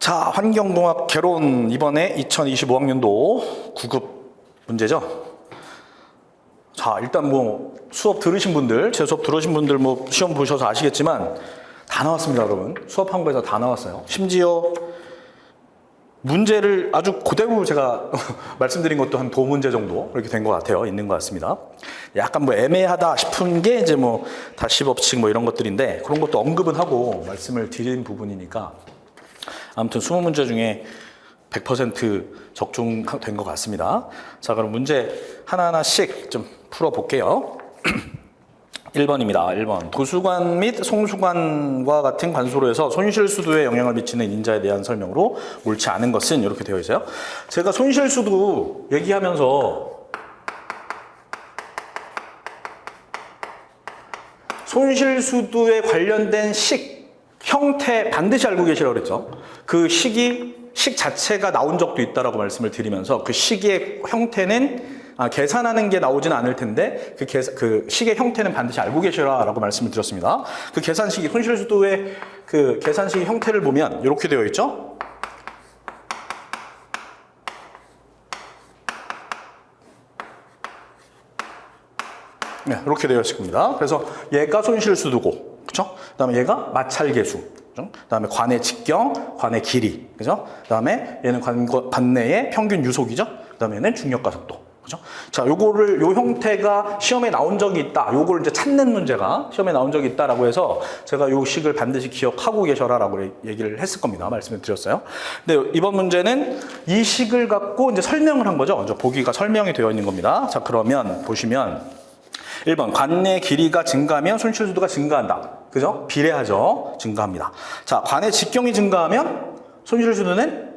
자, 환경공학 개론 이번에 2025학년도 9급 문제죠. 자, 일단 뭐 수업 들으신 분들, 제 수업 들으신 분들 뭐 시험 보셔서 아시겠지만 다 나왔습니다, 여러분. 수업한 거에서 다 나왔어요. 심지어 문제를 아주 그대로 제가 말씀드린 것도 한 도문제 정도 이렇게 된 것 같아요. 있는 것 같습니다. 약간 뭐 애매하다 싶은 게 이제 뭐 다시 법칙 뭐 이런 것들인데 그런 것도 언급은 하고 말씀을 드린 부분이니까 아무튼 20문제 중에 100% 적중된 것 같습니다. 자, 그럼 문제 하나하나씩 좀 풀어볼게요. 1번입니다. 1번. 도수관 및 송수관과 같은 관소로에서 손실수도에 영향을 미치는 인자에 대한 설명으로 옳지 않은 것은 이렇게 되어 있어요. 제가 손실수도 얘기하면서 손실수도에 관련된 식, 형태 반드시 알고 계시라고 그랬죠. 그 식 자체가 나온 적도 있다라고 말씀을 드리면서 그 식의 형태는 계산하는 게 나오진 않을 텐데 그 식의 형태는 반드시 알고 계시라라고 말씀을 드렸습니다. 그 계산식이 손실수도의 그 계산식의 형태를 보면 이렇게 되어 있죠. 네, 이렇게 되어 있을 겁니다. 그래서 얘가 손실수도고, 그렇죠? 그다음에 얘가 마찰계수. 그다음에 관의 직경, 관의 길이, 그죠? 그다음에 얘는 관내의 평균 유속이죠. 그다음에 얘는 중력가속도, 그죠? 자, 요거를 요 형태가 시험에 나온 적이 있다. 요걸 이제 찾는 문제가 시험에 나온 적이 있다라고 해서 제가 요 식을 반드시 기억하고 계셔라라고 얘기를 했을 겁니다. 말씀을 드렸어요. 근데 이번 문제는 이 식을 갖고 이제 설명을 한 거죠. 먼저 보기가 설명이 되어 있는 겁니다. 자, 그러면 보시면 1번, 관의 길이가 증가하면 손실수도가 증가한다. 그죠? 비례하죠. 증가합니다. 자, 관의 직경이 증가하면 손실수도는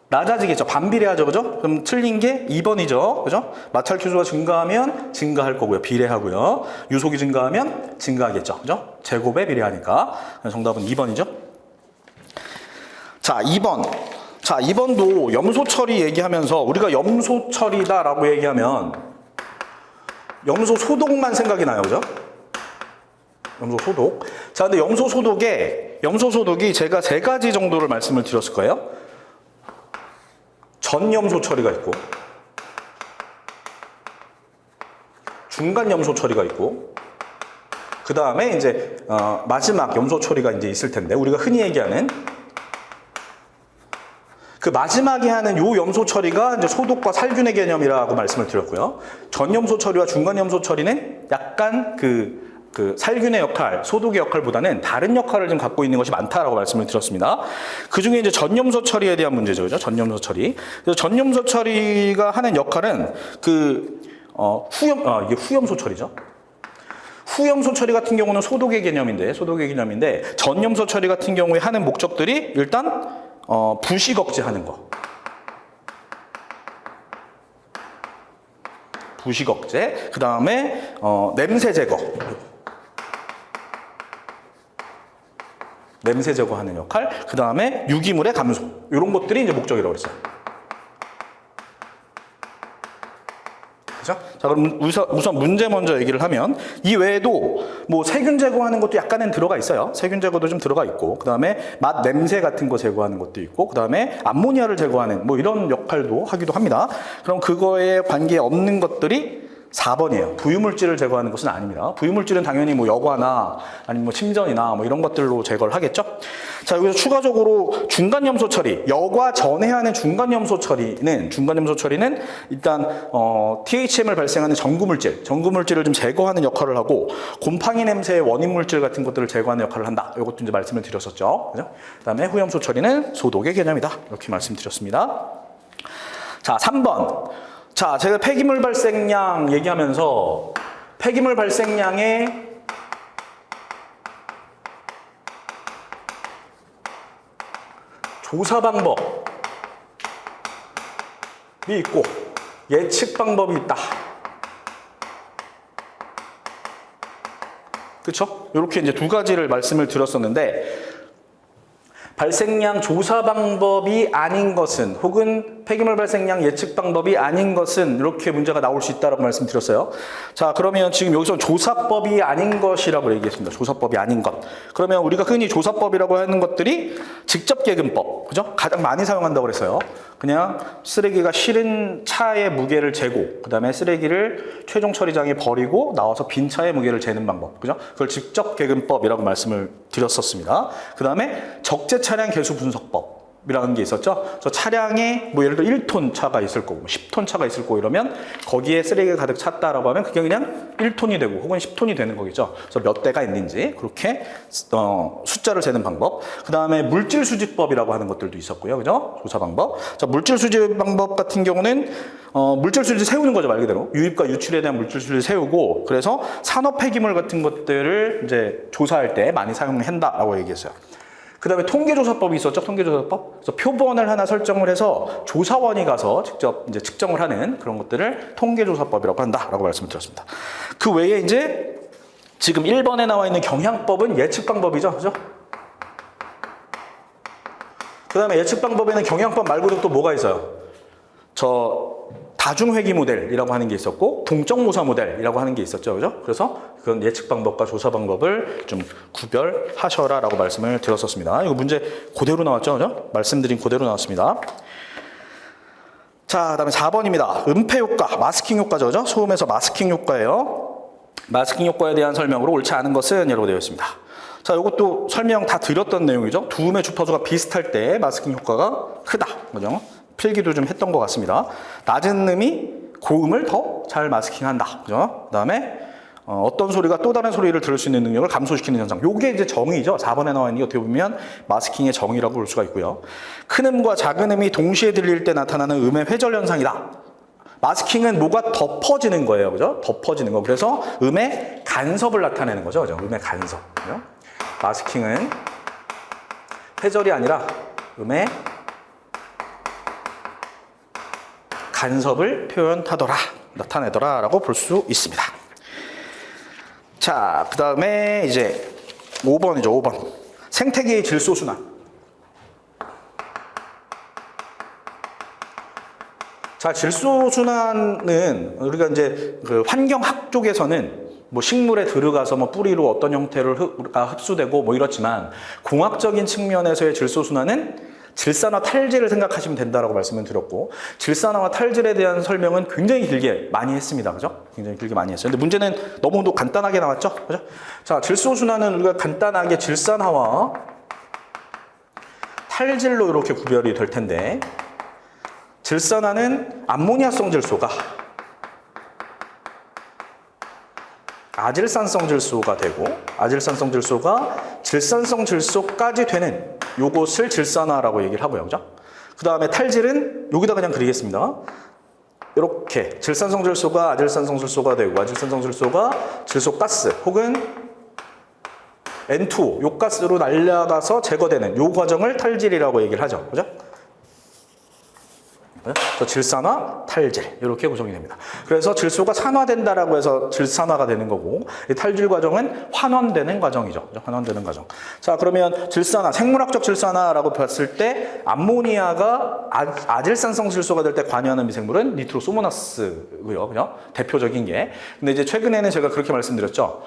낮아지겠죠. 반비례하죠. 그죠? 그럼 틀린 게 2번이죠. 그죠? 마찰계수가 증가하면 증가할 거고요. 비례하고요. 유속이 증가하면 증가하겠죠. 그죠? 제곱에 비례하니까. 정답은 2번이죠. 자, 2번. 자, 2번도 염소 처리 얘기하면서 우리가 염소 처리다라고 얘기하면 염소 소독만 생각이 나요, 그죠? 염소 소독. 자, 근데 염소 소독이 제가 3가지 정도를 말씀을 드렸을 거예요. 전 염소 처리가 있고, 중간 염소 처리가 있고, 그 다음에 이제 마지막 염소 처리가 이제 있을 텐데 우리가 흔히 얘기하는 그 마지막에 하는 요 염소 처리가 이제 소독과 살균의 개념이라고 말씀을 드렸고요. 전 염소 처리와 중간 염소 처리는 약간 그 살균의 역할, 소독의 역할보다는 다른 역할을 좀 갖고 있는 것이 많다라고 말씀을 드렸습니다. 그 중에 이제 전 염소 처리에 대한 문제죠, 그죠? 전 염소 처리. 그래서 전 염소 처리가 하는 역할은 이게 후염소 처리죠. 후염소 처리 같은 경우는 소독의 개념인데 전 염소 처리 같은 경우에 하는 목적들이 일단 부식 억제하는 거. 부식 억제. 그 다음에 냄새 제거. 냄새 제거하는 역할. 그 다음에 유기물의 감소. 이런 것들이 이제 목적이라고 했어요. 그죠? 자, 그럼 우선 문제 먼저 얘기를 하면 이 외에도 뭐 세균 제거하는 것도 약간은 들어가 있어요. 세균 제거도 좀 들어가 있고, 그 다음에 맛 냄새 같은 거 제거하는 것도 있고, 그 다음에 암모니아를 제거하는 뭐 이런 역할도 하기도 합니다. 그럼 그거에 관계 없는 것들이 4번이에요. 부유물질을 제거하는 것은 아닙니다. 부유물질은 당연히 뭐 여과나 아니면 뭐 침전이나 뭐 이런 것들로 제거를 하겠죠. 자, 여기서 추가적으로 중간염소 처리, 여과 전에 하는 중간염소 처리는 일단 THM을 발생하는 전구물질을 좀 제거하는 역할을 하고 곰팡이 냄새의 원인 물질 같은 것들을 제거하는 역할을 한다. 이것도 이제 말씀을 드렸었죠. 그죠? 그다음에 후염소 처리는 소독의 개념이다. 이렇게 말씀드렸습니다. 자, 3번. 자, 제가 폐기물 발생량 얘기하면서 폐기물 발생량의 조사 방법이 있고 예측 방법이 있다. 그렇죠? 이렇게 이제 2가지를 말씀을 드렸었는데 발생량 조사 방법이 아닌 것은 혹은 폐기물 발생량 예측 방법이 아닌 것은 이렇게 문제가 나올 수 있다고 말씀드렸어요. 자, 그러면 지금 여기서 조사법이 아닌 것이라고 얘기했습니다. 조사법이 아닌 것. 그러면 우리가 흔히 조사법이라고 하는 것들이 직접계금법, 그죠? 가장 많이 사용한다고 그랬어요. 그냥 쓰레기가 실은 차의 무게를 재고, 그 다음에 쓰레기를 최종 처리장에 버리고 나와서 빈 차의 무게를 재는 방법, 그죠? 그걸 직접 계근법이라고 말씀을 드렸었습니다. 그 다음에 적재 차량 개수 분석법. 이라는 게 있었죠. 그래서 차량에 뭐 예를 들어 1톤 차가 있을 거고 10톤 차가 있을 거고 이러면 거기에 쓰레기가 가득 찼다라고 하면 그게 그냥 1톤이 되고 혹은 10톤이 되는 거겠죠. 그래서 몇 대가 있는지 그렇게 숫자를 재는 방법. 그 다음에 물질 수집법이라고 하는 것들도 있었고요. 그죠? 조사 방법. 자, 물질 수집 방법 같은 경우는 물질 수집을 세우는 거죠, 말 그대로. 유입과 유출에 대한 물질 수집을 세우고, 그래서 산업 폐기물 같은 것들을 이제 조사할 때 많이 사용한다라고 얘기했어요. 그 다음에 통계조사법이 있었죠. 통계조사법. 그래서 표본을 하나 설정을 해서 조사원이 가서 직접 이제 측정을 하는 그런 것들을 통계조사법이라고 한다라고 말씀을 드렸습니다. 그 외에 이제 지금 1번에 나와 있는 경향법은 예측방법이죠. 그죠? 그 다음에 예측방법에는 경향법 말고도 또 뭐가 있어요? 다중회귀 모델이라고 하는 게 있었고 동적모사 모델이라고 하는 게 있었죠. 그죠? 그래서 그건 예측 방법과 조사 방법을 좀 구별하셔라 라고 말씀을 드렸었습니다. 이거 문제 그대로 나왔죠. 그죠? 말씀드린 그대로 나왔습니다. 자, 그다음에 4번입니다. 은폐 효과, 마스킹 효과죠. 그죠? 소음에서 마스킹 효과예요. 마스킹 효과에 대한 설명으로 옳지 않은 것은 이라고 되어 있습니다. 자, 이것도 설명 다 드렸던 내용이죠. 두 음의 주파수가 비슷할 때 마스킹 효과가 크다. 그죠? 필기도 좀 했던 것 같습니다. 낮은 음이 고음을 더 잘 마스킹한다. 그죠? 그 다음에 어떤 소리가 또 다른 소리를 들을 수 있는 능력을 감소시키는 현상. 요게 이제 정의죠. 4번에 나와 있는 게 어떻게 보면 마스킹의 정의라고 볼 수가 있고요. 큰 음과 작은 음이 동시에 들릴 때 나타나는 음의 회절 현상이다. 마스킹은 뭐가 덮어지는 거예요. 그죠? 덮어지는 거. 그래서 음의 간섭을 나타내는 거죠. 그죠? 음의 간섭. 그죠? 마스킹은 회절이 아니라 음의 간섭을 표현하더라, 나타내더라 라고 볼 수 있습니다. 자, 그 다음에 이제 5번이죠. 5번. 생태계의 질소순환. 자, 질소순환은 우리가 이제 그 환경학 쪽에서는 뭐 식물에 들어가서 뭐 뿌리로 어떤 형태가 흡수되고 뭐 이렇지만 공학적인 측면에서의 질소순환은 질산화 탈질을 생각하시면 된다라고 말씀을 드렸고, 질산화와 탈질에 대한 설명은 굉장히 길게 많이 했습니다. 그죠? 굉장히 길게 많이 했어요. 근데 문제는 너무도 간단하게 나왔죠? 그죠? 자, 질소순환은 우리가 간단하게 질산화와 탈질로 이렇게 구별이 될 텐데, 질산화는 암모니아성 질소가 아질산성 질소가 되고, 아질산성 질소가 질산성 질소까지 되는 요것을 질산화라고 얘기를 하고요. 그죠? 그 다음에 탈질은 여기다 그냥 그리겠습니다. 이렇게 질산성 질소가 아질산성 질소가 되고, 아질산성 질소가 질소가스 혹은 N2O, 욕가스로 날아가서 제거되는 요 과정을 탈질이라고 얘기를 하죠. 그죠? 그래서 질산화, 탈질 이렇게 구성이 됩니다. 그래서 질소가 산화된다라고 해서 질산화가 되는 거고, 이 탈질 과정은 환원되는 과정이죠. 환원되는 과정. 자, 그러면 질산화, 생물학적 질산화라고 봤을 때 암모니아가 아질산성 질소가 될 때 관여하는 미생물은 니트로소모나스고요. 그죠? 대표적인 게. 근데 이제 최근에는 제가 그렇게 말씀드렸죠.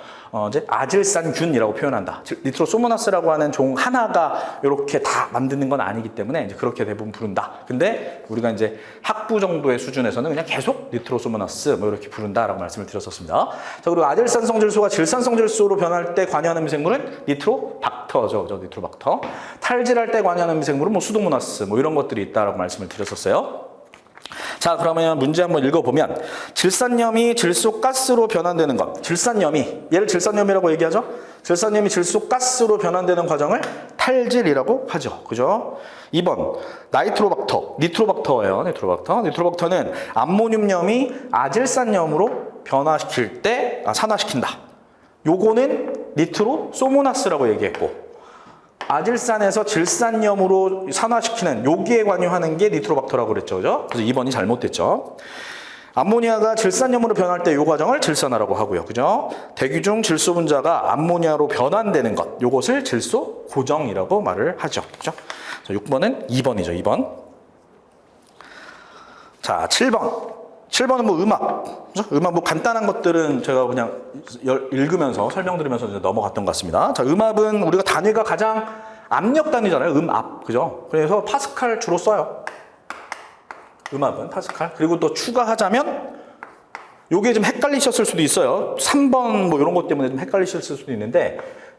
이제 아질산균이라고 표현한다. 니트로소모나스라고 하는 종 하나가 이렇게 다 만드는 건 아니기 때문에 이제 그렇게 대부분 부른다. 근데 우리가 이제 학부 정도의 수준에서는 그냥 계속 니트로소모나스 뭐 이렇게 부른다라고 말씀을 드렸었습니다. 자, 그리고 아질산성 질소가 질산성 질소로 변할 때 관여하는 미생물은 니트로박터죠. 니트로박터. 탈질할 때 관여하는 미생물은 뭐 수도모나스 뭐 이런 것들이 있다라고 말씀을 드렸었어요. 자, 그러면 문제 한번 읽어보면, 질산염이 질소가스로 변환되는 것. 질산염이, 얘를 질산염이라고 얘기하죠? 질산염이 질소가스로 변환되는 과정을 탈질이라고 하죠. 그죠? 2번, 나이트로박터. 니트로박터예요. 니트로박터는 암모늄염이 아질산염으로 변화시킬 때, 산화시킨다. 요거는 니트로소모나스라고 얘기했고, 아질산에서 질산염으로 산화시키는 여기에 관여하는 게 니트로박터라고 그랬죠. 그죠? 그래서 2번이 잘못됐죠. 암모니아가 질산염으로 변할 때 이 과정을 질산화라고 하고요. 그죠? 대기 중 질소 분자가 암모니아로 변환되는 것, 요것을 질소 고정이라고 말을 하죠. 그죠? 자, 6번은 2번이죠. 2번. 자, 7번. 7번은 뭐 음악. 그죠? 음악 뭐 간단한 것들은 제가 그냥 읽으면서 설명드리면서 이제 넘어갔던 것 같습니다. 자, 음압은 우리가 단위가 가장 압력 단위잖아요. 음압. 그죠? 그래서 파스칼 주로 써요. 음압은 파스칼. 그리고 또 추가하자면 요게 좀 헷갈리셨을 수도 있어요. 3번 뭐 이런 것 때문에 좀 헷갈리셨을 수도 있는데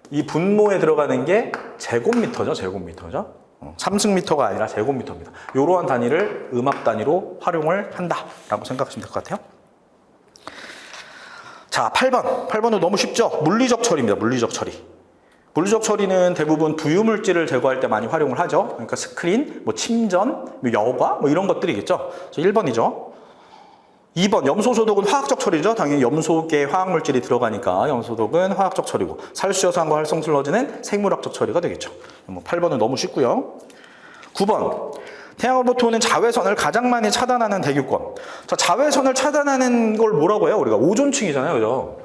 이 분모에 들어가는 게 제곱미터죠. 제곱미터죠. 3승미터가 아니라 제곱미터입니다. 이러한 단위를 음압 단위로 활용을 한다라고 생각하시면 될 것 같아요. 자, 8번. 8번은 너무 쉽죠? 물리적 처리입니다. 물리적 처리. 물리적 처리는 대부분 부유물질을 제거할 때 많이 활용을 하죠. 그러니까 스크린, 뭐 침전, 뭐 여과 뭐 이런 것들이겠죠. 1번이죠. 2번 염소소독은 화학적 처리죠. 당연히 염소계 화학물질이 들어가니까 염소소독은 화학적 처리고 살수여산과 활성슬러지는 생물학적 처리가 되겠죠. 8번은 너무 쉽고요. 9번 태양으로부터 자외선을 가장 많이 차단하는 대기권. 자, 자외선을 차단하는 걸 뭐라고 해요? 우리가 오존층이잖아요. 그죠?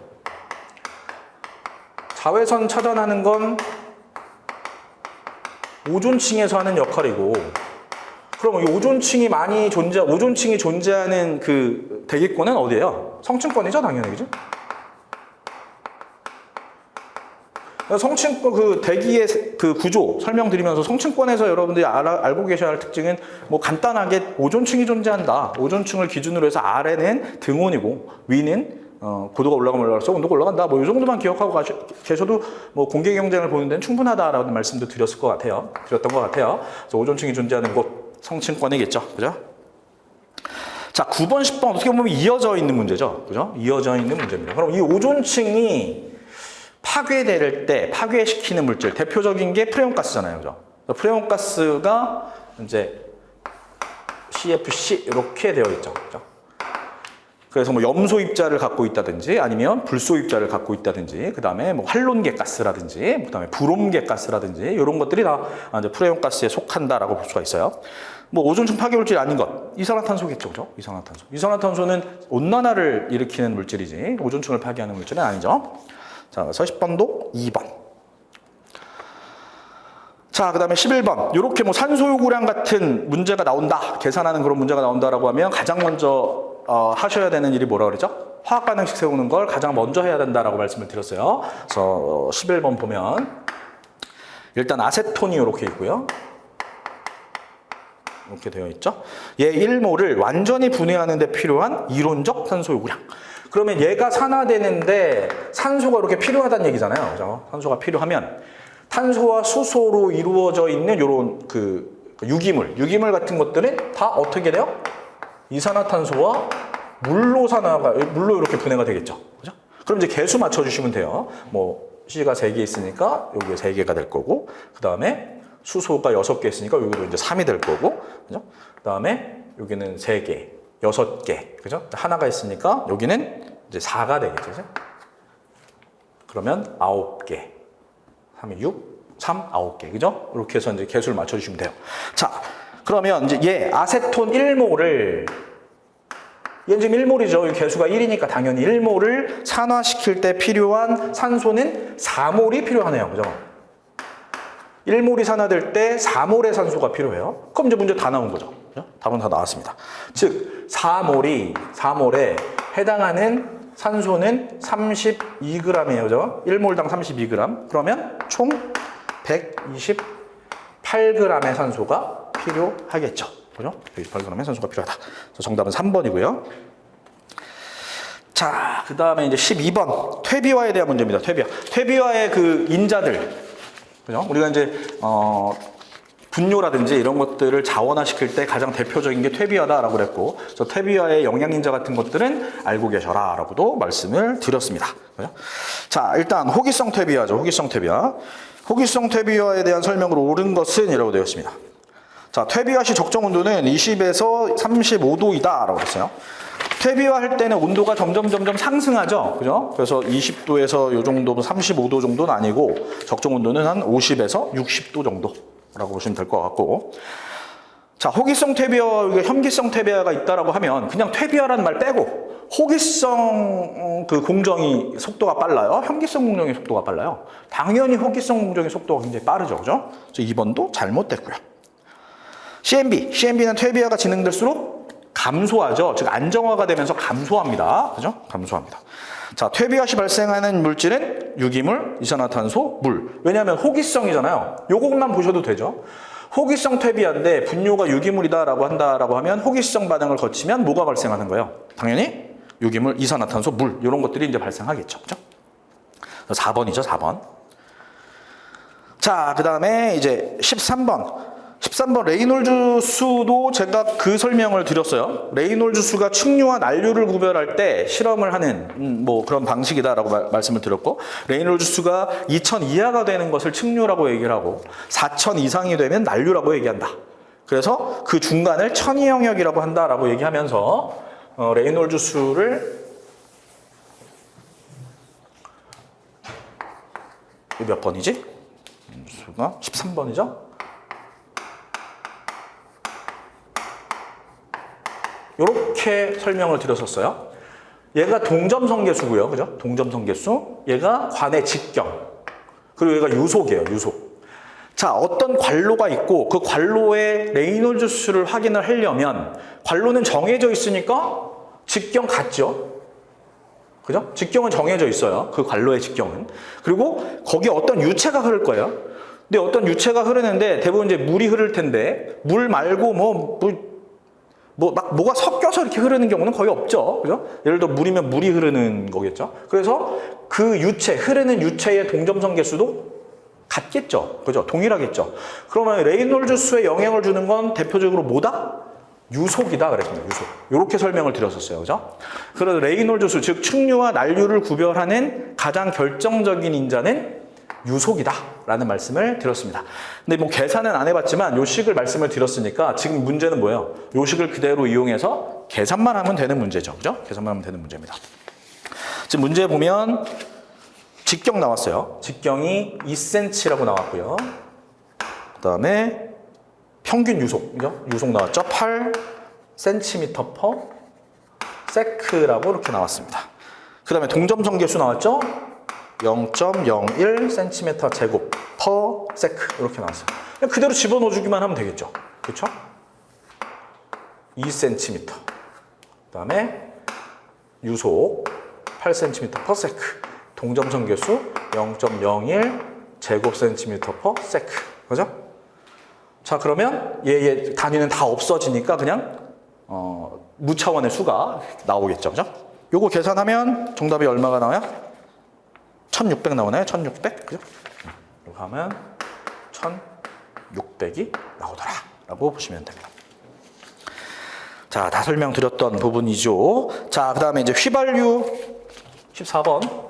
자외선 차단하는 건 오존층에서 하는 역할이고 그럼 이 오존층이 오존층이 존재하는 그 대기권은 어디예요? 성층권이죠, 당연히. 그죠? 성층권 그 대기의 그 구조 설명드리면서 성층권에서 여러분들이 알고 계셔야 할 특징은 뭐 간단하게 오존층이 존재한다. 오존층을 기준으로 해서 아래는 등온이고 위는 고도가 올라가면 올라갈수록 온도가 올라간다. 뭐 이 정도만 기억하고 계셔도 뭐 공개 경쟁을 보는 데는 충분하다라는 말씀도 드렸던 것 같아요. 그래서 오존층이 존재하는 곳 성층권이겠죠. 그죠? 자, 9번, 10번 어떻게 보면 이어져 있는 문제죠. 그죠? 이어져 있는 문제입니다. 그럼 이 오존층이 파괴될 때 파괴시키는 물질 대표적인 게 프레온가스잖아요. 그죠? 프레온가스가 이제 CFC 이렇게 되어 있죠. 그죠? 그래서 뭐 염소 입자를 갖고 있다든지 아니면 불소 입자를 갖고 있다든지 그다음에 뭐 활론계 가스라든지 그다음에 불온계 가스라든지 이런 것들이 다 이제 프레온가스에 속한다라고 볼 수가 있어요. 뭐 오존층 파괴 물질이 아닌 것 이산화탄소겠죠. 그죠? 이산화탄소. 이산화탄소는 온난화를 일으키는 물질이지 오존층을 파괴하는 물질은 아니죠. 자, 그래서 10번도 2번. 자, 그 다음에 11번. 이렇게 뭐 산소 요구량 같은 문제가 나온다. 계산하는 그런 문제가 나온다라고 하면 가장 먼저 하셔야 되는 일이 뭐라 그러죠? 화학 반응식 세우는 걸 가장 먼저 해야 된다라고 말씀을 드렸어요. 그래서 11번 보면 일단 아세톤이 이렇게 있고요. 이렇게 되어 있죠. 얘 1몰을 완전히 분해하는 데 필요한 이론적 산소 요구량. 그러면 얘가 산화되는데 산소가 이렇게 필요하다는 얘기잖아요. 그죠? 산소가 필요하면 탄소와 수소로 이루어져 있는 이런 그 유기물 같은 것들은 다 어떻게 돼요? 이산화탄소와 물로 이렇게 분해가 되겠죠. 그죠? 그럼 이제 개수 맞춰주시면 돼요. 뭐 C가 3개 있으니까 여기에 3개가 될 거고, 그 다음에 수소가 6개 있으니까 여기도 이제 3이 될 거고, 그죠? 그 다음에 여기는 3개, 6개, 그죠? 하나가 있으니까 여기는 이제 4가 되겠죠. 그죠? 그러면 9개, 3이 6, 3, 9개, 그죠? 이렇게 해서 이제 개수를 맞춰주시면 돼요. 자, 그러면 이제 얘 아세톤 1몰을 얘는 지금 1몰이죠. 개수가 1이니까 당연히 1몰을 산화시킬 때 필요한 산소는 4몰이 필요하네요. 그죠? 1몰이 산화될 때 4몰의 산소가 필요해요. 그럼 이제 문제 다 나온 거죠. 그죠? 답은 다 나왔습니다. 즉 4몰에 해당하는 산소는 32g이에요. 그죠? 1몰당 32g. 그러면 총 128g의 산소가 필요하겠죠. 그죠? 128g의 산소가 필요하다. 정답은 3번이고요. 자, 그 다음에 이제 12번. 퇴비화에 대한 문제입니다. 퇴비화의 그 인자들. 그죠? 우리가 이제, 분뇨라든지 이런 것들을 자원화시킬 때 가장 대표적인 게 퇴비화다라고 그랬고, 그래서 퇴비화의 영양인자 같은 것들은 알고 계셔라 라고도 말씀을 드렸습니다. 그죠? 자, 일단 호기성 퇴비화죠. 호기성 퇴비화에 대한 설명으로 옳은 것은 이라고 되어 있습니다. 자, 퇴비화 시 적정 온도는 20에서 35도이다 라고 했어요. 퇴비화 할 때는 온도가 점점 상승하죠. 그죠? 그래서 20도에서 요 정도, 35도 정도는 아니고 적정 온도는 한 50에서 60도 정도라고 보시면 될 것 같고. 자, 호기성 퇴비화, 현기성 퇴비화가 있다라고 하면 그냥 퇴비화라는 말 빼고 호기성 그 공정이 속도가 빨라요. 현기성 공정의 속도가 빨라요. 당연히 호기성 공정의 속도가 굉장히 빠르죠. 그죠? 그래서 2번도 잘못됐고요. CMB는 퇴비화가 진행될수록 감소하죠. 즉 안정화가 되면서 감소합니다. 그죠? 감소합니다. 자, 퇴비화 시 발생하는 물질은 유기물, 이산화탄소, 물. 왜냐하면 호기성이잖아요. 요것만 보셔도 되죠. 호기성 퇴비화인데 분뇨가 유기물이다라고 한다라고 하면 호기성 반응을 거치면 뭐가 발생하는 거예요? 당연히 유기물, 이산화탄소, 물 이런 것들이 이제 발생하겠죠. 그죠? 4번이죠, 4번. 자, 그 다음에 이제 13번. 13번 레이놀즈 수도 제가 그 설명을 드렸어요. 레이놀즈 수가 측류와 난류를 구별할 때 실험을 하는 뭐 그런 방식이다라고 말씀을 드렸고, 레이놀즈 수가 2000 이하가 되는 것을 측류라고 얘기를 하고 4000 이상이 되면 난류라고 얘기한다. 그래서 그 중간을 천이 영역이라고 한다라고 얘기하면서 레이놀즈 수를 몇 번이지? 수가 13번이죠? 이렇게 설명을 드렸었어요. 얘가 동점성계수고요. 그죠? 동점성계수. 얘가 관의 직경. 그리고 얘가 유속이에요. 유속. 자, 어떤 관로가 있고 그 관로의 레이놀즈 수를 확인을 하려면 관로는 정해져 있으니까 직경 같죠? 그죠? 직경은 정해져 있어요. 그 관로의 직경은. 그리고 거기에 어떤 유체가 흐를 거예요. 근데 어떤 유체가 흐르는데 대부분 이제 물이 흐를 텐데 물 말고 뭐가 섞여서 이렇게 흐르는 경우는 거의 없죠. 그죠? 예를 들어 물이면 물이 흐르는 거겠죠. 그래서 그 유체, 흐르는 유체의 동점성 계수도 같겠죠. 그죠? 동일하겠죠. 그러면 레이놀즈 수에 영향을 주는 건 대표적으로 뭐다? 유속이다 그랬습니다. 유속. 이렇게 설명을 드렸었어요. 그죠? 그래서 레이놀즈 수, 즉 측류와 난류를 구별하는 가장 결정적인 인자는 유속이다 라는 말씀을 드렸습니다. 근데 뭐 계산은 안 해봤지만 요식을 말씀을 드렸으니까 지금 문제는 뭐예요? 요식을 그대로 이용해서 계산만 하면 되는 문제죠. 그죠? 계산만 하면 되는 문제입니다. 지금 문제 보면 직경 나왔어요. 직경이 2cm라고 나왔고요. 그 다음에 평균 유속, 그죠? 유속 나왔죠? 8cm/s라고 이렇게 나왔습니다. 그 다음에 동점성 계수 나왔죠? 0.01cm 제곱 per sec 이렇게 나왔어요. 그냥 그대로 집어넣어 주기만 하면 되겠죠. 그렇죠? 2cm. 그다음에 유속 8cm per sec. 동점성 계수 0.01 제곱 cm per sec. 그죠? 자, 그러면 얘 단위는 다 없어지니까 그냥 무차원의 수가 나오겠죠. 그죠? 요거 계산하면 정답이 얼마가 나와요? 1600 나오나요? 1600? 그죠? 이렇게 하면 1600이 나오더라 라고 보시면 됩니다. 자, 다 설명드렸던 부분이죠. 자, 그 다음에 이제 휘발유 14번.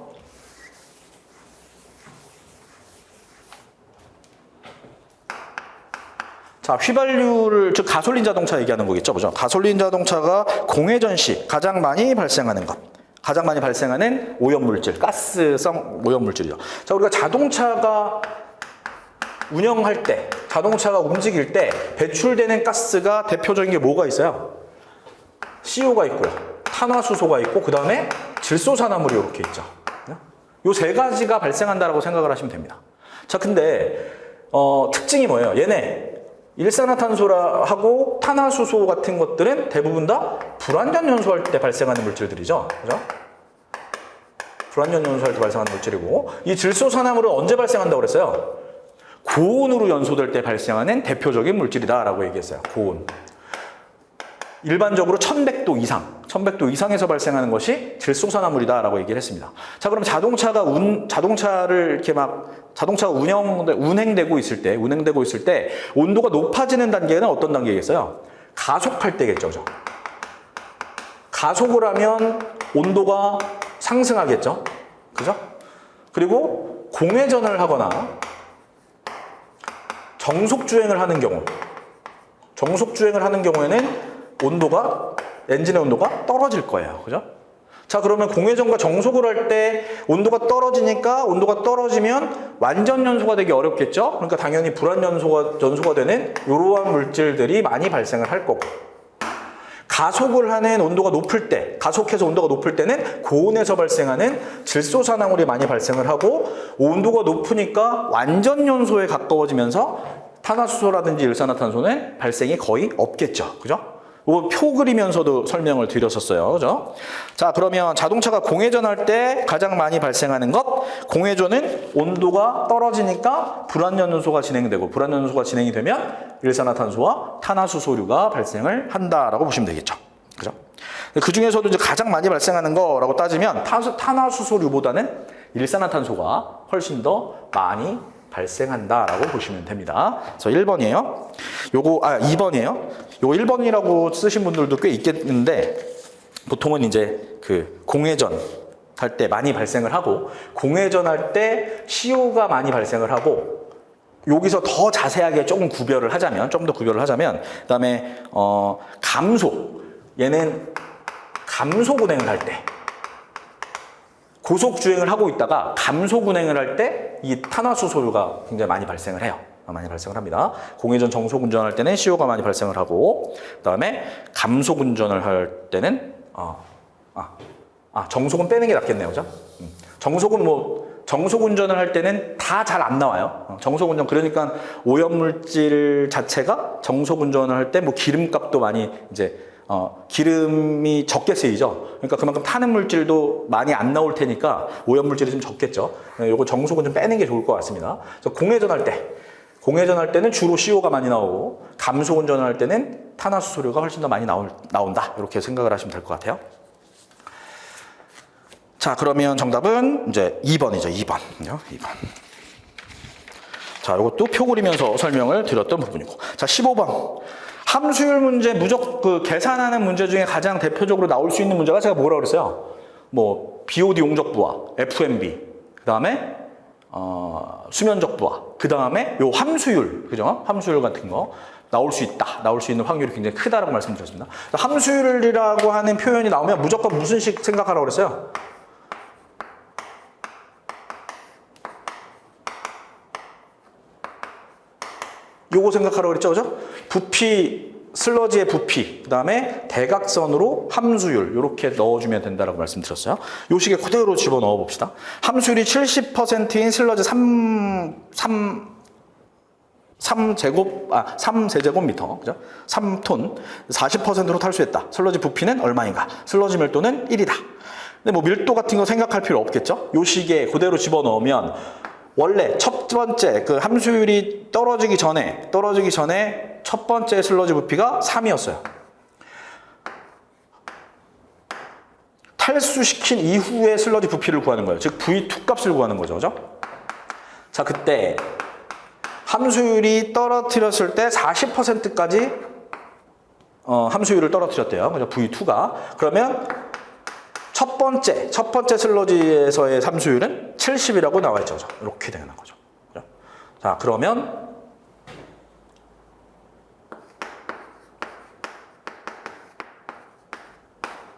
자, 휘발유를, 즉 가솔린 자동차 얘기하는 거겠죠. 그죠? 가솔린 자동차가 공회전 시 가장 많이 발생하는 것. 가장 많이 발생하는 오염물질, 가스성 오염물질이죠. 자, 우리가 자동차가 운영할 때, 자동차가 움직일 때 배출되는 가스가 대표적인 게 뭐가 있어요? CO가 있고요. 탄화수소가 있고, 그 다음에 질소산화물이 이렇게 있죠. 요 세 가지가 발생한다라고 생각을 하시면 됩니다. 자, 근데 특징이 뭐예요? 얘네 일산화탄소하고 탄화수소 같은 것들은 대부분 다 불완전 연소할 때 발생하는 물질들이죠. 그죠? 불완전 연소할 때 발생하는 물질이고, 이 질소산화물은 언제 발생한다고 그랬어요? 고온으로 연소될 때 발생하는 대표적인 물질이다라고 얘기했어요. 고온. 일반적으로 1100도 이상에서 발생하는 것이 질소산화물이다라고 얘기를 했습니다. 자, 그럼 자동차가 운행되고 있을 때 온도가 높아지는 단계는 어떤 단계겠어요? 가속할 때겠죠. 그죠? 가속을 하면 온도가 상승하겠죠. 그죠? 그리고 공회전을 하거나 정속주행을 하는 경우에는 엔진의 온도가 떨어질 거예요. 그죠? 자, 그러면 공회전과 정속을 할 때 온도가 떨어지면 완전 연소가 되기 어렵겠죠? 그러니까 당연히 불완전 연소가 되는 이러한 물질들이 많이 발생을 할 거고, 가속을 하는 가속해서 온도가 높을 때는 고온에서 발생하는 질소산화물이 많이 발생을 하고, 온도가 높으니까 완전 연소에 가까워지면서 탄화수소라든지 일산화탄소는 발생이 거의 없겠죠. 그죠? 이거 표 그리면서도 설명을 드렸었어요. 그죠? 자, 그러면 자동차가 공회전할 때 가장 많이 발생하는 것, 공회전은 온도가 떨어지니까 불완연소가 진행되고, 불완연소가 진행이 되면 일산화탄소와 탄화수소류가 발생을 한다라고 보시면 되겠죠. 그죠? 그 중에서도 이제 가장 많이 발생하는 거라고 따지면 탄화수소류보다는 일산화탄소가 훨씬 더 많이 발생한다라고 보시면 됩니다. 그래서 1번이에요. 2번이에요. 요 1번이라고 쓰신 분들도 꽤 있겠는데, 보통은 이제 그 공회전 할 때 많이 발생을 하고, 공회전 할 때 CO가 많이 발생을 하고, 여기서 더 자세하게 조금 구별을 하자면, 좀 더 구별을 하자면, 그 다음에, 감소. 얘는 감속 운행을 할 때, 고속 주행을 하고 있다가 감속 운행을 할 때 이 탄화수소류가 굉장히 많이 발생을 해요. 많이 발생을 합니다. 공회전 정속 운전할 때는 CO가 많이 발생을 하고, 그다음에 감속 운전을 할 때는 정속은 빼는 게 낫겠네요, 그죠? 정속 운전을 할 때는 다 잘 안 나와요. 정속 운전, 그러니까 오염물질 자체가 정속 운전을 할 때 뭐 기름값도 많이 이제 기름이 적게 쓰이죠. 그러니까 그만큼 타는 물질도 많이 안 나올 테니까 오염물질이 좀 적겠죠. 요거 정속은 좀 빼는 게 좋을 것 같습니다. 그래서 공회전 할 때는 주로 CO가 많이 나오고, 감속 운전을 할 때는 탄화수소류가 훨씬 더 많이 나온다. 이렇게 생각을 하시면 될 것 같아요. 자, 그러면 정답은 이제 2번이죠. 2번. 자, 이것도 표 그리면서 설명을 드렸던 부분이고. 자, 15번. 함수율 문제, 계산하는 문제 중에 가장 대표적으로 나올 수 있는 문제가 제가 뭐라고 그랬어요? 뭐, BOD 용적부하, FMB, 그 다음에, 수면적 부하, 그 다음에 요 함수율, 그죠? 함수율 같은 거 나올 수 있는 확률이 굉장히 크다라고 말씀드렸습니다. 함수율이라고 하는 표현이 나오면 무조건 무슨 식 생각하라고 그랬어요? 요거 생각하라고 그랬죠, 그죠? 부피, 슬러지의 부피, 그 다음에 대각선으로 함수율, 요렇게 넣어주면 된다라고 말씀드렸어요. 요 식에 그대로 집어넣어 봅시다. 함수율이 70%인 슬러지 3제곱미터, 그죠? 3톤, 40%로 탈수했다. 슬러지 부피는 얼마인가? 슬러지 밀도는 1이다. 근데 뭐 밀도 같은 거 생각할 필요 없겠죠? 요 식에 그대로 집어넣으면 원래 첫 번째 그 함수율이 떨어지기 전에 첫 번째 슬러지 부피가 3이었어요. 탈수시킨 이후에 슬러지 부피를 구하는 거예요. 즉 V2 값을 구하는 거죠. 그죠? 자, 그때 함수율이 떨어뜨렸을 때 40%까지 함수율을 떨어뜨렸대요. 그죠? V2가. 그러면 첫 번째 슬러지에서의 함수율은 70이라고 나와 있죠. 이렇게 되는 거죠. 자, 그러면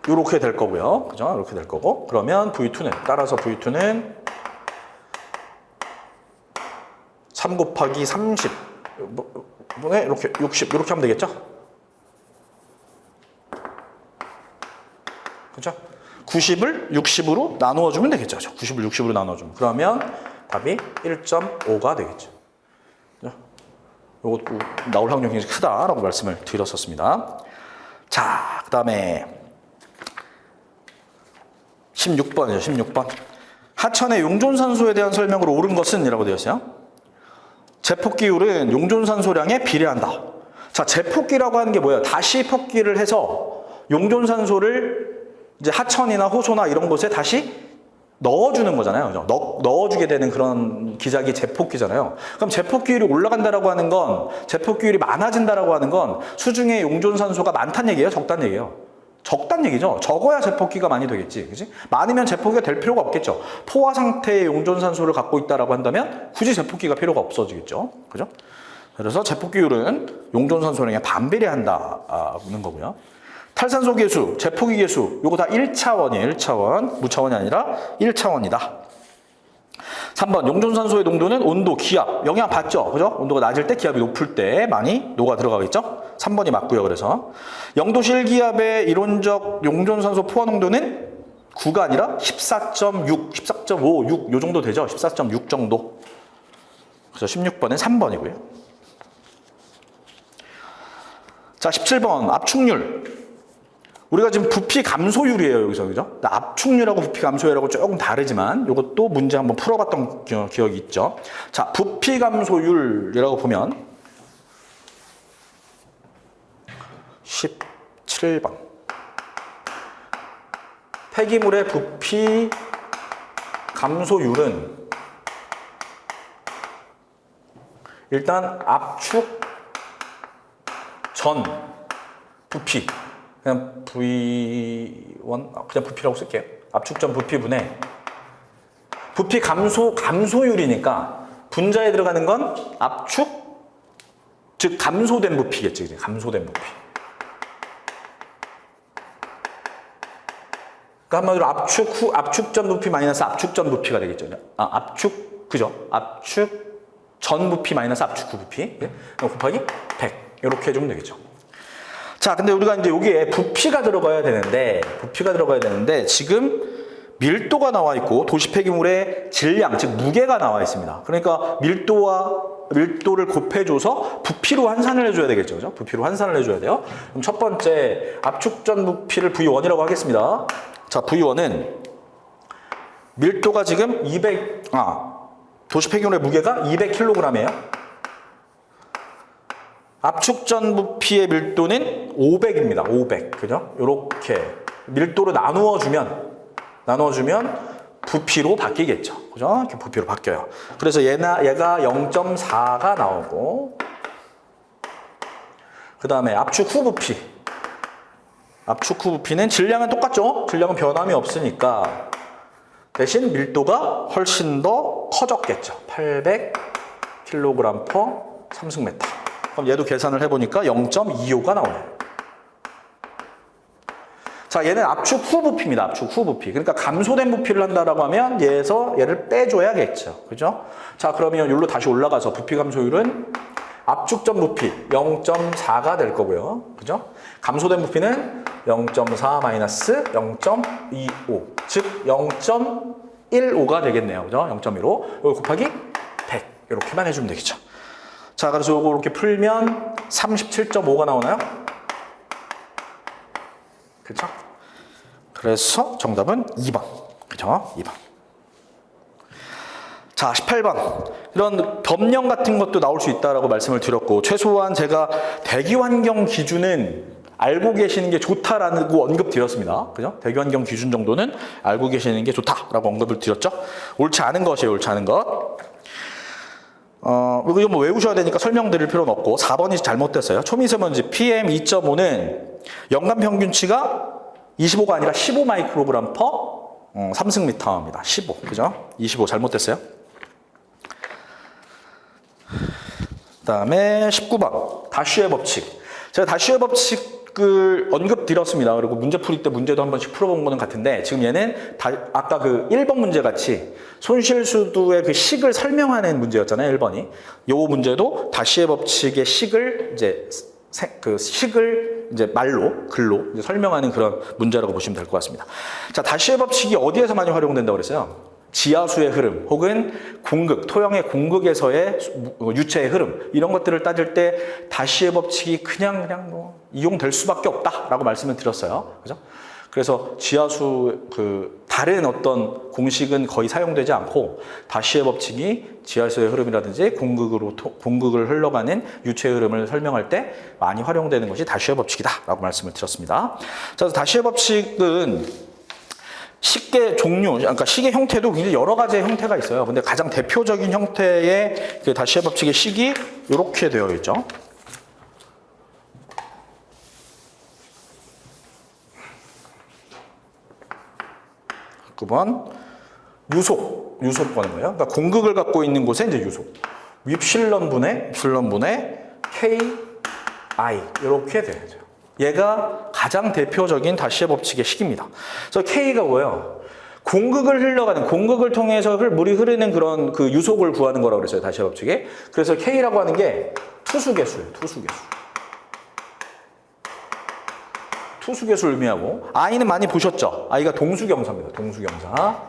이렇게 될 거고요. 그죠? 이렇게 될 거고. 그러면 따라서 V2는 3 곱하기 30. 이렇게 60. 이렇게 하면 되겠죠? 그죠? 90을 60으로 나누어 주면 되겠죠. 90을 60으로 나누어 주면. 그러면 답이 1.5가 되겠죠. 이것도 나올 확률이 굉장히 크다라고 말씀을 드렸었습니다. 자, 그 다음에 16번이죠. 16번. 하천의 용존산소에 대한 설명으로 옳은 것은? 이라고 되어 있어요. 제폭기율은 용존산소량에 비례한다. 자, 제폭기라고 하는 게 뭐예요? 다시 폭기를 해서 용존산소를 이제 하천이나 호소나 이런 곳에 다시 넣어주는 거잖아요. 넣어주게 되는 그런 기작이 제폭기잖아요. 그럼 제폭기율이 올라간다라고 하는 건, 제폭기율이 많아진다라고 하는 건 수중에 용존산소가 많다는 얘기예요? 적다는 얘기예요? 적다는 얘기죠. 적어야 제폭기가 많이 되겠지. 그치? 많으면 제폭기가 될 필요가 없겠죠. 포화 상태의 용존산소를 갖고 있다라고 한다면 굳이 제폭기가 필요가 없어지겠죠. 그죠? 그래서 제폭기율은 용존산소량에 반비례한다는 거고요. 탈산소 계수, 제폭기 계수, 요거 다 1차원이에요. 1차원. 무차원이 아니라 1차원이다. 3번, 용존산소의 농도는 온도, 기압, 영향 받죠? 그죠? 온도가 낮을 때, 기압이 높을 때 많이 녹아 들어가겠죠? 3번이 맞고요. 그래서 0도실 기압의 이론적 용존산소 포화 농도는 9가 아니라 14.6, 14.5, 6, 요 정도 되죠? 14.6 정도. 그래서 16번은 3번이고요. 자, 17번 압축률. 우리가 지금 부피 감소율이에요, 여기서. 그죠? 압축률하고 부피 감소율하고 조금 다르지만 이것도 문제 한번 풀어봤던 기억이 있죠. 자, 부피 감소율이라고 보면 17번. 폐기물의 부피 감소율은 일단 압축 전 부피, 그냥 V1, 그냥 부피라고 쓸게요. 압축 전 부피분의 부피 감소율이니까 분자에 들어가는 건 압축, 즉 감소된 부피겠지. 감소된 부피. 그러니까 한마디로 압축 전 부피 마이너스 압축 전 부피가 되겠죠. 그죠? 압축 전 부피 마이너스 압축 후 부피. 예? 곱하기 100. 이렇게 해주면 되겠죠. 자, 근데 우리가 이제 여기에 부피가 들어가야 되는데 지금 밀도가 나와 있고 도시 폐기물의 질량, 즉 무게가 나와 있습니다. 그러니까 밀도를 곱해줘서 부피로 환산을 해줘야 되겠죠. 그죠? 부피로 환산을 해줘야 돼요. 그럼 첫 번째 압축 전 부피를 V1이라고 하겠습니다. 자, V1은 밀도가 지금 도시 폐기물의 무게가 200kg이에요. 압축 전 부피의 밀도는 500입니다. 500. 그죠? 요렇게 밀도로 나누어주면 부피로 바뀌겠죠. 그죠? 이렇게 부피로 바뀌어요. 그래서 얘가 0.4가 나오고, 그 다음에 압축 후 부피는 질량은 똑같죠? 질량은 변함이 없으니까 대신 밀도가 훨씬 더 커졌겠죠. 800kg/3승m. 그럼 얘도 계산을 해보니까 0.25가 나오네요. 자, 얘는 압축 후 부피입니다. 압축 후 부피. 그러니까 감소된 부피를 한다라고 하면 얘를 빼줘야겠죠. 그죠? 자, 그러면 여기로 다시 올라가서 부피 감소율은 압축 전 부피 0.4가 될 거고요. 그죠? 감소된 부피는 0.4 마이너스 0.25. 즉 0.15가 되겠네요. 그죠? 0.15. 여기 곱하기 100. 이렇게만 해주면 되겠죠. 자, 그래서 요거 이렇게 풀면 37.5가 나오나요? 그렇죠? 그래서 정답은 2번. 그죠? 2번. 자, 18번. 이런 법령 같은 것도 나올 수 있다라고 말씀을 드렸고, 최소한 제가 대기 환경 기준은 알고 계시는 게 좋다라고 언급 드렸습니다. 그죠? 대기 환경 기준 정도는 알고 계시는 게 좋다라고 언급을 드렸죠? 옳지 않은 것이에요, 옳지 않은 것. 이거 뭐 외우셔야 되니까 설명드릴 필요는 없고, 4번이 잘못됐어요. 초미세먼지 PM2.5는 연간 평균치가 25가 아니라 15 마이크로그램 퍼 3승미터입니다. 15. 그죠? 25 잘못됐어요. 그 다음에 19번. 다쉬의 법칙. 제가 다쉬의 법칙을 언급드렸습니다. 그리고 문제풀이 때 문제도 한 번씩 풀어본 거는 같은데, 지금 얘는 아까 그 1번 문제 같이 손실수두의 그 식을 설명하는 문제였잖아요. 1번이. 요 문제도 다쉬의 법칙의 식을 이제 글로 이제 설명하는 그런 문제라고 보시면 될 것 같습니다. 자, 다쉬의 법칙이 어디에서 많이 활용된다고 그랬어요? 지하수의 흐름 혹은 공극, 토양의 공극에서의 유체의 흐름, 이런 것들을 따질 때 다쉬의 법칙이 그냥 뭐 이용될 수밖에 없다라고 말씀을 드렸어요. 그죠? 그래서 지하수 다른 어떤 공식은 거의 사용되지 않고 다쉬의 법칙이 지하수의 흐름이라든지 공극을 흘러가는 유체의 흐름을 설명할 때 많이 활용되는 것이 다쉬의 법칙이다라고 말씀을 드렸습니다. 자, 다쉬의 법칙은 식의 종류, 그러니까 식의 형태도 굉장히 여러 가지의 형태가 있어요. 근데 가장 대표적인 형태의 그 다쉬의 법칙의 식이 이렇게 되어 있죠. 9번 유속 보는 거예요. 그러니까 공극을 갖고 있는 곳에 이제 유속. 윕실론분의 KI 이렇게 되죠. 얘가 가장 대표적인 다쉬의 법칙의 식입니다. 그래서 K가 뭐예요? 공극을 통해서 물이 흐르는 그런 그 유속을 구하는 거라고 그랬어요. 다쉬의 법칙에. 그래서 K라고 하는 게 투수계수예요. 투수계수를 의미하고, I는 많이 보셨죠? I가 동수경사입니다. 동수경사.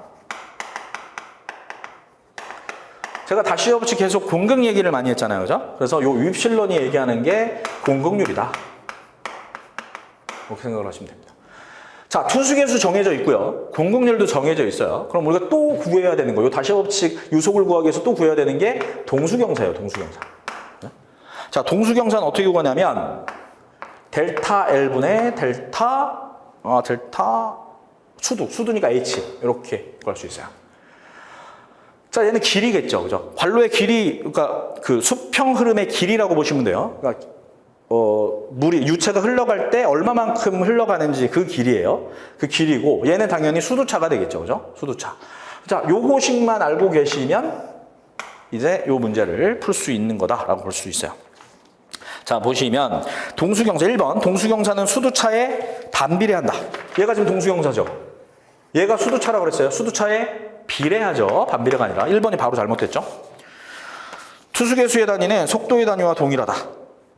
제가 다쉬의 법칙 계속 공극 얘기를 많이 했잖아요. 그죠? 그래서 요 윕실론이 얘기하는 게 공극률이다. 이렇게 생각을 하시면 됩니다. 자, 투수계수 정해져 있고요. 공급률도 정해져 있어요. 그럼 우리가 또 구해야 되는 거예요. 다시 법칙 유속을 구하기 위해서 또 구해야 되는 게 동수경사예요. 동수경사. 네? 자, 동수경사는 어떻게 구하냐면 델타 L분의 델타 수두니까 H 이렇게 구할 수 있어요. 자, 얘는 길이겠죠. 그죠? 관로의 길이, 그러니까 그 수평 흐름의 길이라고 보시면 돼요. 그러니까 물이, 유체가 흘러갈 때 얼마만큼 흘러가는지 그 길이에요. 그 길이고, 얘는 당연히 수두차가 되겠죠. 그죠? 수두차. 자, 요거식만 알고 계시면 이제 요 문제를 풀 수 있는 거다라고 볼 수 있어요. 자, 보시면 동수경사 1번. 동수경사는 수두차에 반비례한다. 얘가 지금 동수경사죠. 얘가 수두차라고 그랬어요. 수두차에 비례하죠. 반비례가 아니라. 1번이 바로 잘못됐죠. 투수계수의 단위는 속도의 단위와 동일하다.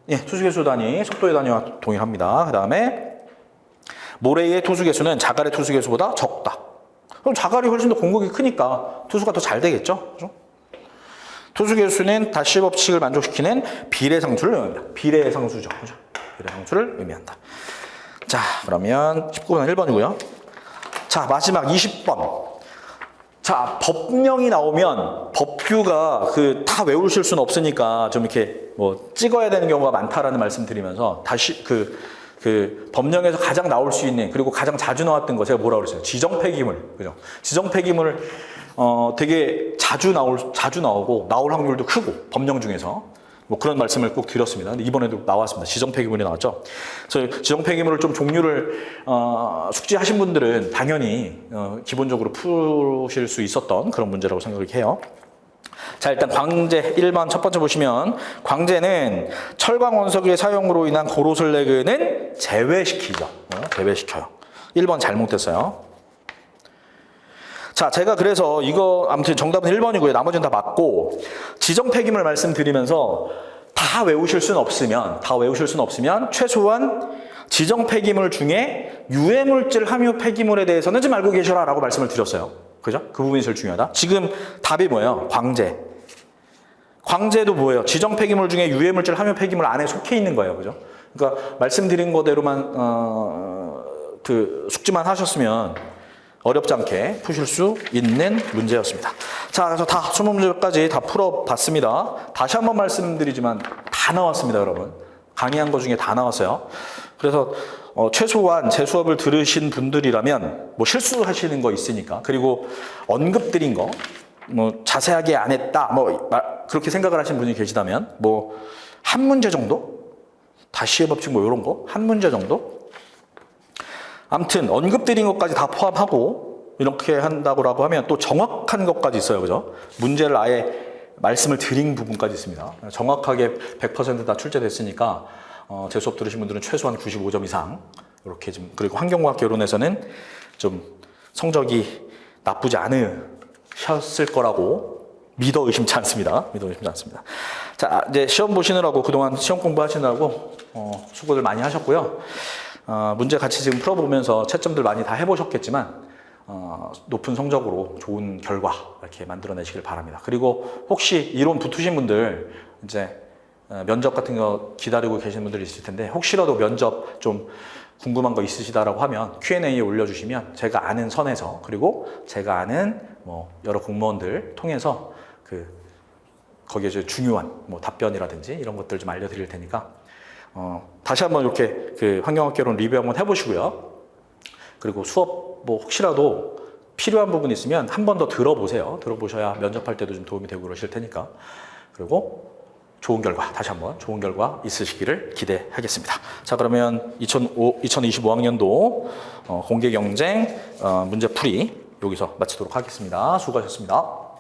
예, 투수계수 단위, 속도의 단위와 동일합니다. 그 다음에 모래의 투수계수는 자갈의 투수계수보다 적다. 그럼 자갈이 훨씬 더 공격이 크니까 투수가 더 잘 되겠죠. 그렇죠? 투수계수는 다시 법칙을 만족시키는 비례상수를 의미합니다. 비례상수죠. 그렇죠? 비례상수를 의미한다. 자, 그러면 19번은 1번이고요. 자, 마지막 20번. 자, 법령이 나오면 법규가 다 외우실 수는 없으니까 좀 이렇게 뭐 찍어야 되는 경우가 많다라는 말씀 드리면서 다시 법령에서 가장 나올 수 있는, 그리고 가장 자주 나왔던 거 제가 뭐라고 그랬어요? 지정폐기물. 그죠? 지정폐기물 되게 자주 나오고 나올 확률도 크고 법령 중에서 뭐 그런 말씀을 꼭 드렸습니다. 근데 이번에도 나왔습니다. 지정폐기물이 나왔죠. 그래서 지정폐기물을 좀 종류를 숙지하신 분들은 당연히 기본적으로 푸실 수 있었던 그런 문제라고 생각을 해요. 자, 일단 광재 1번 첫 번째 보시면 광재는 철광 원석의 사용으로 인한 고로슬래그는 제외시키죠. 제외시켜요. 1번 잘못됐어요. 자, 제가 그래서 이거 아무튼 정답은 1번이고요. 나머지는 다 맞고, 지정폐기물 말씀드리면서 다 외우실 수는 없으면 최소한 지정폐기물 중에 유해물질 함유 폐기물에 대해서는 좀 알고 계셔라 라고 말씀을 드렸어요. 그죠? 그 부분이 제일 중요하다. 지금 답이 뭐예요? 광재. 광재도 뭐예요? 지정폐기물 중에 유해물질 함유 폐기물 안에 속해 있는 거예요. 그죠? 그러니까 말씀드린 거대로만 숙지만 하셨으면 어렵지 않게 푸실 수 있는 문제였습니다. 자, 그래서 다 20문제까지 다 풀어봤습니다. 다시 한번 말씀드리지만 다 나왔습니다, 여러분. 강의한 거 중에 다 나왔어요. 그래서 최소한 제 수업을 들으신 분들이라면 뭐 실수하시는 거 있으니까, 그리고 언급드린 거 뭐 자세하게 안 했다 그렇게 생각을 하시는 분이 계시다면 뭐 한 문제 정도? 다시의 법칙 뭐 이런 거 한 문제 정도? 아무튼 언급드린 것까지 다 포함하고 이렇게 한다고 하면 또 정확한 것까지 있어요. 그죠? 문제를 아예 말씀을 드린 부분까지 있습니다. 정확하게 100% 다 출제됐으니까 제 수업 들으신 분들은 최소한 95점 이상 이렇게 좀, 그리고 환경과학 개론에서는 좀 성적이 나쁘지 않으셨을 거라고 믿어 의심치 않습니다. 자, 이제 시험 보시느라고 그동안 시험 공부하시느라고 수고들 많이 하셨고요. 문제 같이 지금 풀어보면서 채점들 많이 다 해보셨겠지만 높은 성적으로 좋은 결과 이렇게 만들어내시길 바랍니다. 그리고 혹시 이론 붙으신 분들 이제 면접 같은 거 기다리고 계시는 분들이 있을 텐데 혹시라도 면접 좀 궁금한 거 있으시다라고 하면 Q&A에 올려주시면 제가 아는 선에서, 그리고 제가 아는 뭐 여러 공무원들 통해서 거기에 중요한 뭐 답변이라든지 이런 것들 좀 알려드릴 테니까 다시 한번 이렇게 환경학개론 리뷰 한번 해보시고요. 그리고 수업 뭐 혹시라도 필요한 부분 있으면 한 번 더 들어보세요. 들어보셔야 면접할 때도 좀 도움이 되고 그러실 테니까. 그리고 좋은 결과, 다시 한번 좋은 결과 있으시기를 기대하겠습니다. 자, 그러면 2025학년도 공개경쟁 문제풀이 여기서 마치도록 하겠습니다. 수고하셨습니다.